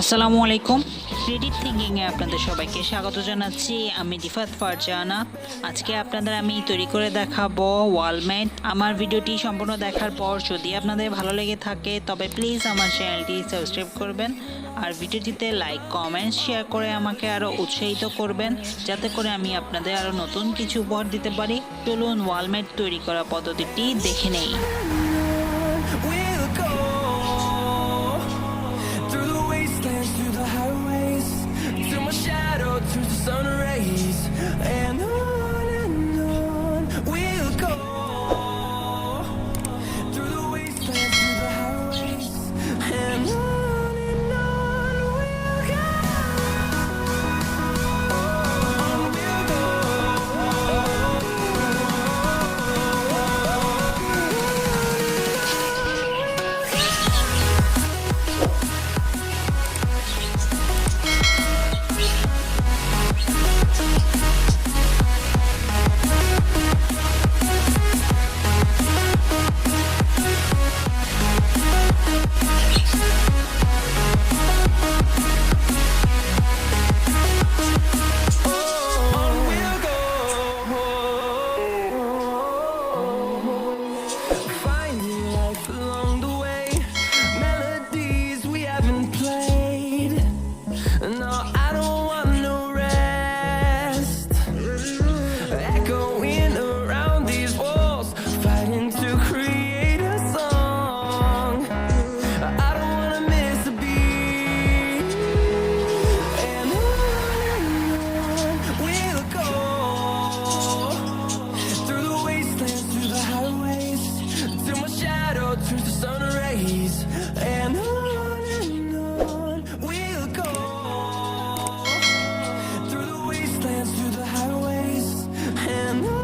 আসসালামু আলাইকুম। ক্রিয়েটিভ থিঙ্কিংয়ে আপনাদের সবাইকে স্বাগত জানাচ্ছি। আমি রিফাত ফারজানা। আজকে আপনাদের আমি তৈরি করে দেখাবো ওয়ালমেট। আমার ভিডিওটি সম্পূর্ণ দেখার পর যদি আপনাদের ভালো লেগে থাকে তবে প্লিজ আমার চ্যানেলটি সাবস্ক্রাইব করবেন আর ভিডিওটিতে লাইক কমেন্ট শেয়ার করে আমাকে আরও উৎসাহিত করবেন যাতে করে আমি আপনাদের আরও নতুন কিছু উপহার দিতে পারি। চলুন ওয়ালমেট তৈরি করা পদ্ধতিটি দেখে নেই। To the sun rays and on we'll go through the wastelands, through the highways and on we'll go. On we'll go. Turns to sun rays and on we'll go through the wastelands, through the highways and on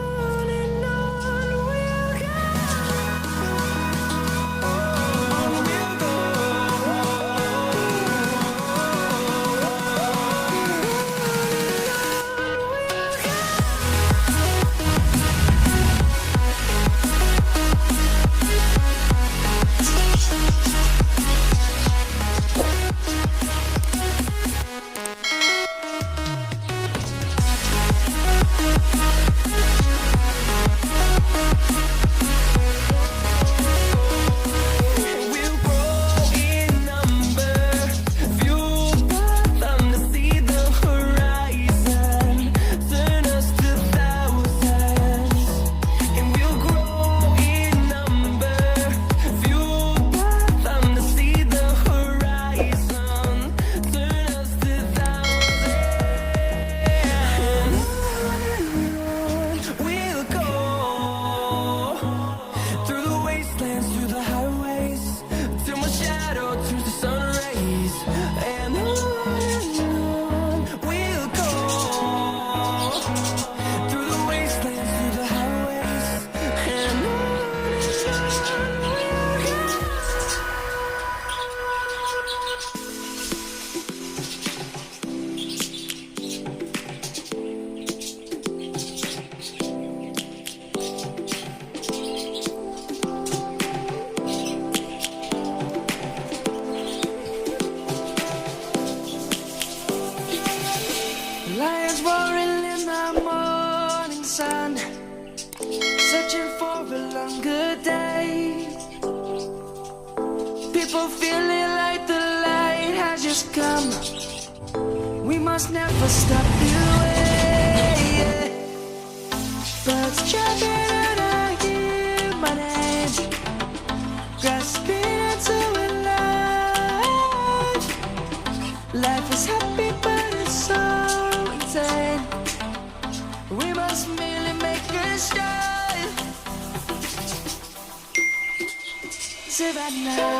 we'll go. On we'll go. Lions roaring in the morning sun, searching for a longer day. People feeling like the light has just come. We must never stop the way. Birds chirping and I hear my name, grasping into a life. Life is happy but it's so insane. We must merely make a start. Savannah,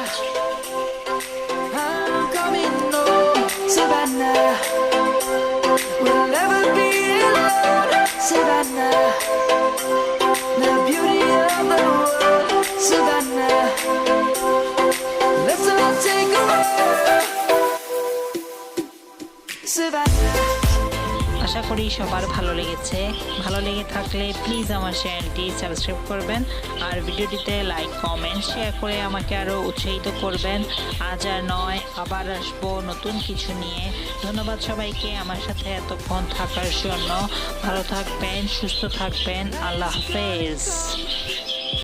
I'm coming home. Savannah, we'll never be alone. Savannah, the beauty of the world. Savannah, let's all take a walk. Savannah. আশা করি সবার ভালো লেগেছে। ভালো লেগে থাকলে please আমার চ্যানেলটি subscribe করবেন আর ভিডিওটিতে লাইক কমেন্ট শেয়ার করে আমাকে আরও উৎসাহিত করবেন। আজ আর নয়, আবার আসবো নতুন কিছু নিয়ে। ধন্যবাদ সবাইকে আমার সাথে এতক্ষণ থাকার জন্য। ভালো থাকবেন, সুস্থ থাকবেন। আল্লাহ হাফেজ।